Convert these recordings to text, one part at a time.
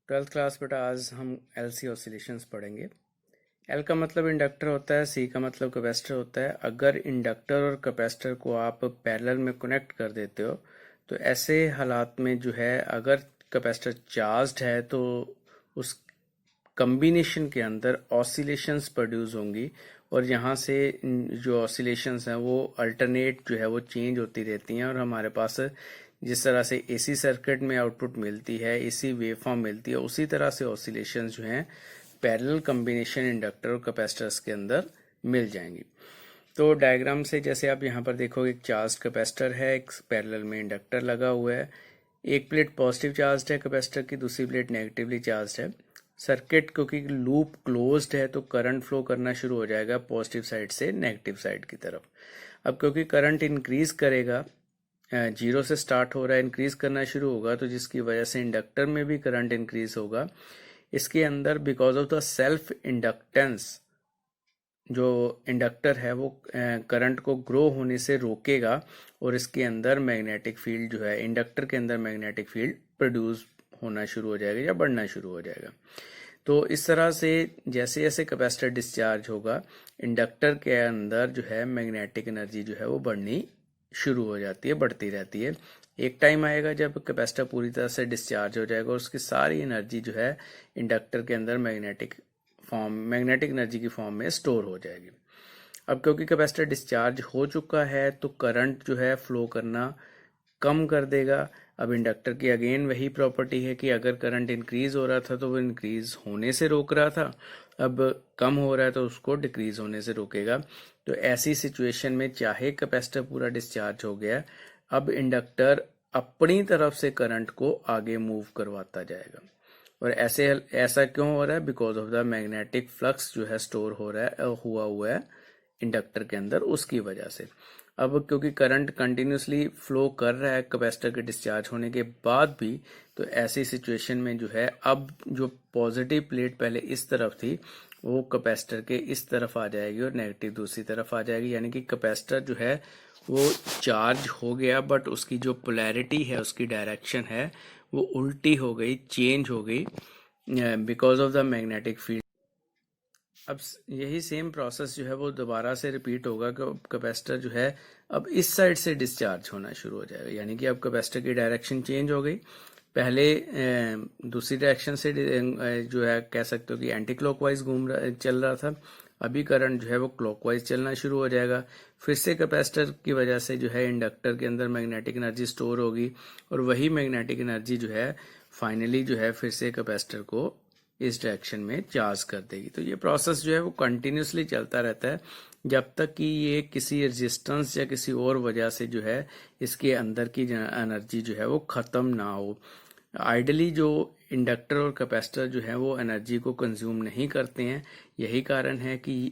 Twelfth class बेटा आज हम एलसी ऑसिलेशंस पढ़ेंगे। एल का मतलब इंडक्टर होता है, सी का मतलब कैपेसिटर होता है। अगर इंडक्टर और कैपेसिटर को आप पैरेलल में कनेक्ट कर देते हो तो ऐसे हालात में जो है, अगर कैपेसिटर चार्ज्ड है तो उस कम्बिनेशन के अंदर ऑसिलेशंस प्रोड्यूस होंगी और यहाँ से जो ऑसिलेशंस हैं वो अल्टरनेट जो है वो चेंज होती रहती हैं और हमारे पास जिस तरह से एसी सर्किट में आउटपुट मिलती है, एसी वेवफॉर्म मिलती है, उसी तरह से ऑसिलेशंस जो हैं पैरेलल कम्बिनेशन इंडक्टर और कैपेसिटर्स के अंदर मिल जाएंगी। तो डायग्राम से जैसे आप यहाँ पर देखोगे, एक चार्ज कैपेसिटर है, एक पैरेलल में इंडक्टर लगा हुआ है। एक प्लेट पॉजिटिव चार्ज है कैपेसिटर की, दूसरी प्लेट नेगेटिवली चार्ज है। सर्किट क्योंकि लूप क्लोज्ड है तो करंट फ्लो करना शुरू हो जाएगा पॉजिटिव साइड से नेगेटिव साइड की तरफ। अब क्योंकि करंट इंक्रीज करेगा, जीरो से स्टार्ट हो रहा है, इंक्रीज करना शुरू होगा, तो जिसकी वजह से इंडक्टर में भी करंट इंक्रीज होगा। इसके अंदर because of the self inductance जो इंडक्टर है वो करंट को ग्रो होने से रोकेगा और इसके अंदर मैग्नेटिक फील्ड जो है, इंडक्टर के अंदर मैग्नेटिक फील्ड प्रोड्यूस होना शुरू हो जाएगा या बढ़ना शुरू हो जाएगा। तो इस तरह से जैसे जैसे कैपेसिटर डिस्चार्ज होगा, इंडक्टर के अंदर जो है मैग्नेटिक एनर्जी जो है वो बढ़नी शुरू हो जाती है, बढ़ती रहती है। एक टाइम आएगा जब कैपेसिटर पूरी तरह से डिस्चार्ज हो जाएगा और उसकी सारी एनर्जी जो है इंडक्टर के अंदर मैग्नेटिक एनर्जी की फॉर्म में स्टोर हो जाएगी। अब क्योंकि कैपेसिटर डिस्चार्ज हो चुका है तो करंट जो है फ्लो करना कम कर देगा। अब इंडक्टर की अगेन वही प्रॉपर्टी है कि अगर करंट इंक्रीज हो रहा था तो वो इंक्रीज होने से रोक रहा था, अब कम हो रहा है तो उसको डिक्रीज होने से रोकेगा। तो ऐसी सिचुएशन में चाहे कैपेसिटर पूरा डिस्चार्ज हो गया, अब इंडक्टर अपनी तरफ से करंट को आगे मूव करवाता जाएगा। और ऐसा क्यों हो रहा है? Because of the magnetic flux जो है स्टोर हो रहा है, हुआ है इंडक्टर के अंदर, उसकी वजह से। अब क्योंकि करंट कंटिन्यूसली फ्लो कर रहा है कैपेसिटर के डिस्चार्ज होने के बाद भी, तो ऐसी सिचुएशन में जो है, अब जो पॉजिटिव प्लेट पहले इस तरफ थी वो कैपेसिटर के इस तरफ आ जाएगी और नेगेटिव दूसरी तरफ आ जाएगी। यानी कि कैपेसिटर जो है वो चार्ज हो गया बट उसकी जो पोलैरिटी है, उसकी डायरेक्शन है वो उल्टी हो गई, चेंज हो गई because of the magnetic field. अब यही सेम प्रोसेस जो है वो दोबारा से रिपीट होगा कि कैपेसिटर जो है अब इस साइड से डिस्चार्ज होना शुरू हो जाएगा। यानी कि अब कैपेसिटर की डायरेक्शन चेंज हो गई। पहले दूसरी डायरेक्शन से जो है कह सकते हो कि एंटी क्लॉकवाइज चल रहा था, अभी करंट जो है वो क्लॉकवाइज चलना शुरू हो जाएगा। फिर से कैपेसिटर की वजह से जो है इंडक्टर के अंदर मैग्नेटिक एनर्जी स्टोर होगी और वही मैग्नेटिक एनर्जी जो है फाइनली जो है फिर से कैपेसिटर को इस डायरेक्शन में चार्ज कर देगी। तो ये प्रोसेस जो है वो कंटिन्यूसली चलता रहता है जब तक कि ये किसी रेजिस्टेंस या किसी और वजह से जो है इसके अंदर की एनर्जी जो है वो खत्म ना हो। आइडली जो इंडक्टर और कैपेसिटर जो है वो एनर्जी को कंज्यूम नहीं करते हैं। यही कारण है कि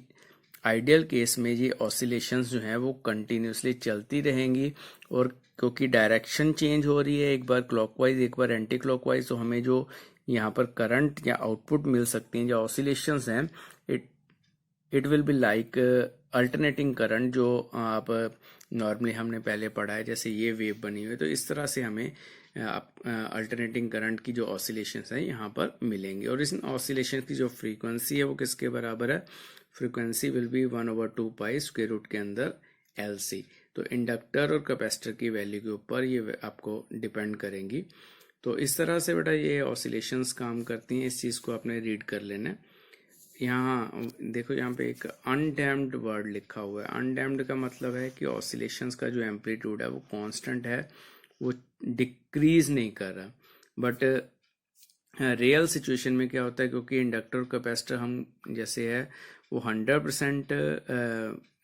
आइडियल केस में ये ऑसिलेशंस जो हैं वो कंटिन्यूसली चलती रहेंगी। और क्योंकि डायरेक्शन चेंज हो रही है, एक बार क्लॉकवाइज एक बार एंटी क्लॉकवाइज, तो हमें जो यहाँ पर करंट या आउटपुट मिल सकती हैं, जो ऑसिलेशंस हैं, it it will be like alternating current, जो आप नॉर्मली हमने पहले पढ़ा है, जैसे ये वेव बनी हुई है। तो इस तरह से हमें अल्टरनेटिंग करंट की जो ऑसिलेशंस हैं यहाँ पर मिलेंगे। और इस ऑसिलेशन की जो फ्रीक्वेंसी है वो किसके बराबर है? Frequency will be 1/2 pi square root के अंदर LC। तो इंडक्टर और कैपेसिटर की वैल्यू के ऊपर ये आपको डिपेंड करेंगी। तो इस तरह से बेटा ये ऑसिलेशंस काम करती हैं। इस चीज़ को आपने रीड कर लेना है। यहाँ देखो, यहाँ पे एक अनडैम्ड वर्ड लिखा हुआ है। अनडैम्ड का मतलब है कि ऑसिलेशंस का जो एम्पलीट्यूड है वो कांस्टेंट है, वो डिक्रीज नहीं कर रहा। बट रियल सिचुएशन में क्या होता है, क्योंकि इंडक्टर और कैपेसिटर हम जैसे है वो 100%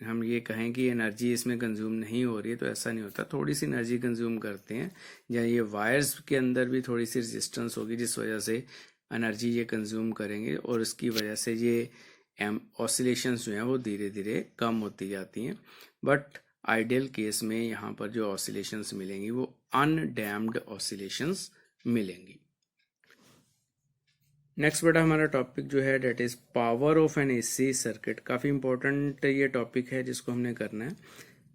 हम ये कहें कि एनर्जी इसमें कंज्यूम नहीं हो रही है, तो ऐसा नहीं होता। थोड़ी सी एनर्जी कंज्यूम करते हैं, या ये वायर्स के अंदर भी थोड़ी सी रेजिस्टेंस होगी जिस वजह से एनर्जी ये कंज्यूम करेंगे और इसकी वजह से ये ऑसिलेशंस जो हैं वो धीरे धीरे कम होती जाती हैं। बट आइडियल केस में यहाँ पर जो ऑसिलेशंस मिलेंगी वो अनडैम्ड ऑसिलेशंस मिलेंगी। नेक्स्ट बेटा हमारा टॉपिक जो है that is power of an AC circuit. काफ़ी इंपॉर्टेंट ये टॉपिक है जिसको हमने करना है।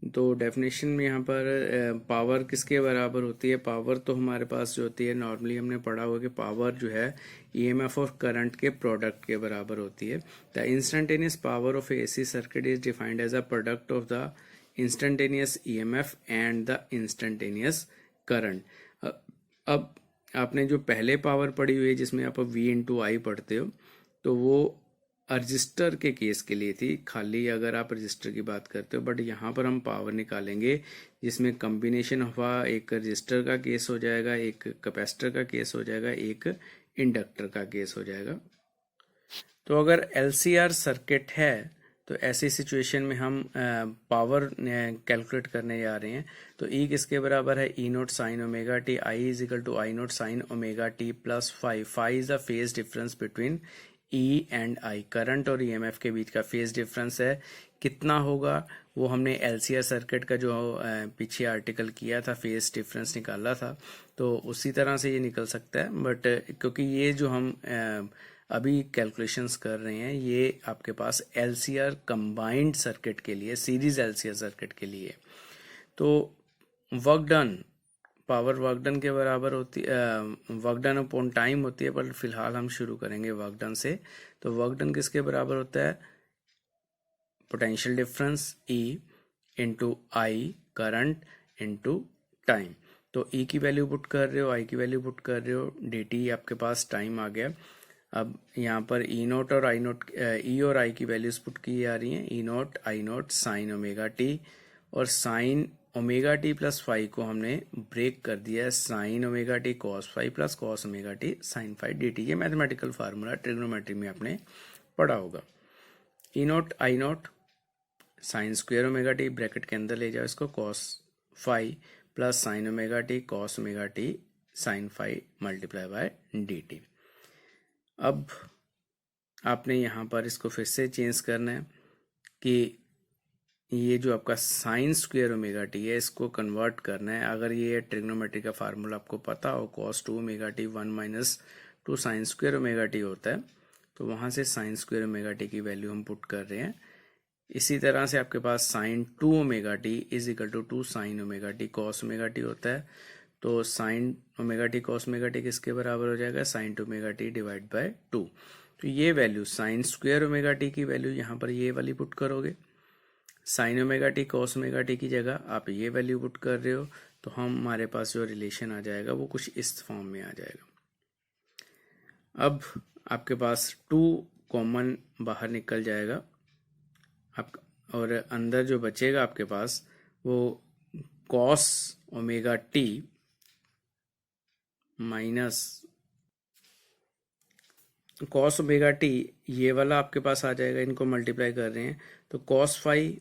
तो डेफिनेशन में यहाँ पर पावर किसके बराबर होती है? पावर तो हमारे पास जो होती है नॉर्मली हमने पढ़ा हुआ कि पावर जो है ईएमएफ और करंट के प्रोडक्ट के बराबर होती है। The instantaneous power of AC circuit is defined as a product of the instantaneous EMF and the instantaneous current. अब आपने जो पहले पावर पढ़ी हुई है जिसमें आप V इंटू आई पढ़ते हो, तो वो रजिस्टर के केस के लिए थी, खाली अगर आप रजिस्टर की बात करते हो। बट यहाँ पर हम पावर निकालेंगे जिसमें कम्बिनेशन हुआ, एक रजिस्टर का केस हो जाएगा, एक कैपेसिटर का केस हो जाएगा, एक इंडक्टर का केस हो जाएगा। तो अगर एलसीआर सर्किट है तो ऐसी सिचुएशन में हम पावर कैलकुलेट करने जा रहे हैं। तो ई किसके बराबर है? E naught sine omega T. I is equal to I naught sine omega T plus phi. Phi is the phase difference between E and I. Current और ईएमएफ के बीच का फेज डिफरेंस है। कितना होगा वो हमने एलसीआर सर्किट का जो पीछे आर्टिकल किया था, फेज डिफरेंस निकाला था, तो उसी तरह से ये निकल सकता है। बट क्योंकि ये जो हम अभी कैलकुलेशंस कर रहे हैं ये आपके पास एलसीआर कंबाइंड सर्किट के लिए, सीरीज एलसीआर सर्किट के लिए। तो work done, power work done के बराबर होती है, वर्क डन अपॉन टाइम होती है, पर फिलहाल हम शुरू करेंगे वर्क डन से। तो वर्क डन किसके बराबर होता है? पोटेंशियल डिफरेंस E इंटू आई, करंट इंटू टाइम। तो E की वैल्यू पुट कर रहे हो, I की वैल्यू पुट कर रहे हो, dt आपके पास टाइम आ गया। अब यहाँ पर ई नोट और आई नोट, ई और आई की वैल्यूज पुट की जा रही हैं। E naught I naught sine omega T, और sine omega T plus phi को हमने ब्रेक कर दिया है sine omega T cos phi plus cos omega T sine phi D T. ये मैथमेटिकल फार्मूला ट्रिग्नोमेट्री में आपने पढ़ा होगा। E naught I naught sine square omega T, bracket के अंदर ले जाओ इसको, cos phi plus sine omega T cos omega T sine phi multiply by d t. अब आपने यहाँ पर इसको फिर से चेंज करना है कि ये जो आपका साइन स्क्वेयर ओमेगा टी है इसको कन्वर्ट करना है। अगर ये ट्रिग्नोमेट्री का फार्मूला आपको पता हो, cos two omega T one minus two sine square omega T होता है, तो वहाँ से साइन स्क्वेयर ओमेगा टी की वैल्यू हम पुट कर रहे हैं। इसी तरह से आपके पास sine two omega T is equal to two sine omega T cos omega T होता है। तो sine omega T cos omega T किसके बराबर हो जाएगा? Sine two omega T divide by two. तो ये value sign square omega T की वैल्यू यहाँ पर ये वाली पुट करोगे, sign omega T cos omega T की जगह आप ये वैल्यू पुट कर रहे हो, तो हमारे पास जो रिलेशन आ जाएगा वो कुछ इस फॉर्म में आ जाएगा। अब आपके पास टू कॉमन बाहर निकल जाएगा आप, और अंदर जो बचेगा आपके पास वो cos omega T minus cos omega T, ये वाला आपके पास आ जाएगा। इनको मल्टीप्लाई कर रहे हैं तो cos five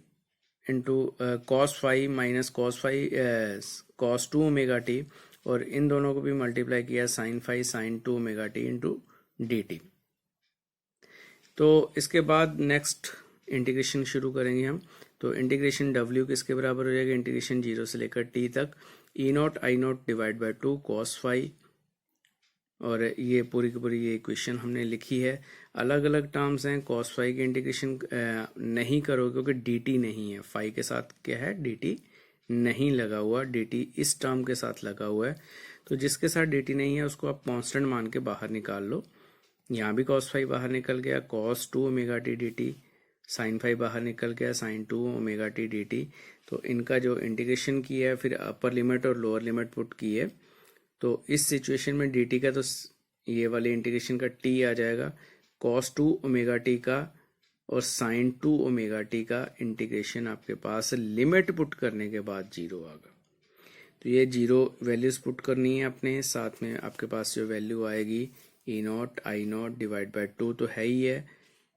into cos five minus cos five cos two omega T, और इन दोनों को भी मल्टीप्लाई किया sine five sine two omega t into d t. तो इसके बाद नेक्स्ट इंटीग्रेशन शुरू करेंगे हम। तो इंटीग्रेशन W किसके बराबर हो जाएगा? इंटीग्रेशन जीरो से लेकर टी तक, E naught I naught divide by two cos phi, और ये पूरी की पूरी ये इक्वेशन हमने लिखी है। अलग अलग टर्म्स हैं, कॉस फाइव की इंटीग्रेशन नहीं करो क्योंकि dt नहीं है, फाइव के साथ क्या है? dt नहीं लगा हुआ, dt इस टर्म के साथ लगा हुआ है। तो जिसके साथ dt नहीं है उसको आप कांस्टेंट मान के बाहर निकाल लो। यहाँ भी कॉस फाइव बाहर निकल गया, cos two omega t d t, sine five बाहर निकल गया, sine two omega t d t. तो इनका जो इंटीग्रेशन किया है, फिर अपर लिमिट और लोअर लिमिट पुट की है, तो इस सिचुएशन में डी टी का तो ये वाले इंटीग्रेशन का टी आ जाएगा, कॉस टू ओमेगा टी का और साइन टू ओमेगा टी का इंटीग्रेशन आपके पास लिमिट पुट करने के बाद जीरो आएगा। तो ये जीरो वैल्यूज पुट करनी है अपने, साथ में आपके पास जो वैल्यू आएगी E naught I naught divide by two तो है ही है,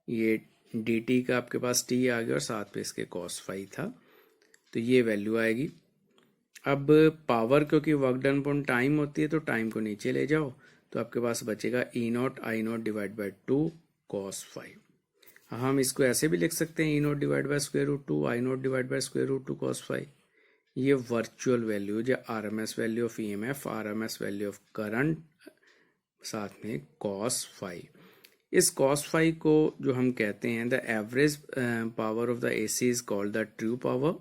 ये डी टी का आपके पास टी आ गया और साथ में इसके कॉस फाइव था, तो ये वैल्यू आएगी। अब पावर क्योंकि वर्क डन अपॉन टाइम होती है तो टाइम को नीचे ले जाओ, तो आपके पास बचेगा E naught I naught divide by two cos phi. हम इसको ऐसे भी लिख सकते हैं, E naught divide by square root two I naught divide by square root two cos phi. ये वर्चुअल वैल्यू जो RMS value of EMF, RMS value of current, साथ में कॉस फाइव। इस कॉस फाइव को जो हम कहते हैं the average power of the AC is called the true power,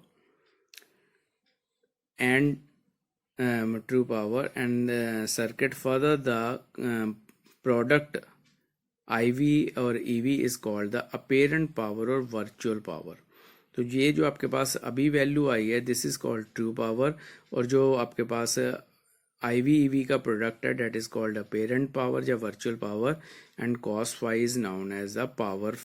and true power, and circuit further the product IV और EV is called the apparent power और virtual power. तो ये जो आपके पास अभी वैल्यू आई है this is called true power, और जो आपके पास IV EV का प्रोडक्ट है that is called apparent power या virtual power, and cos phi is known as the power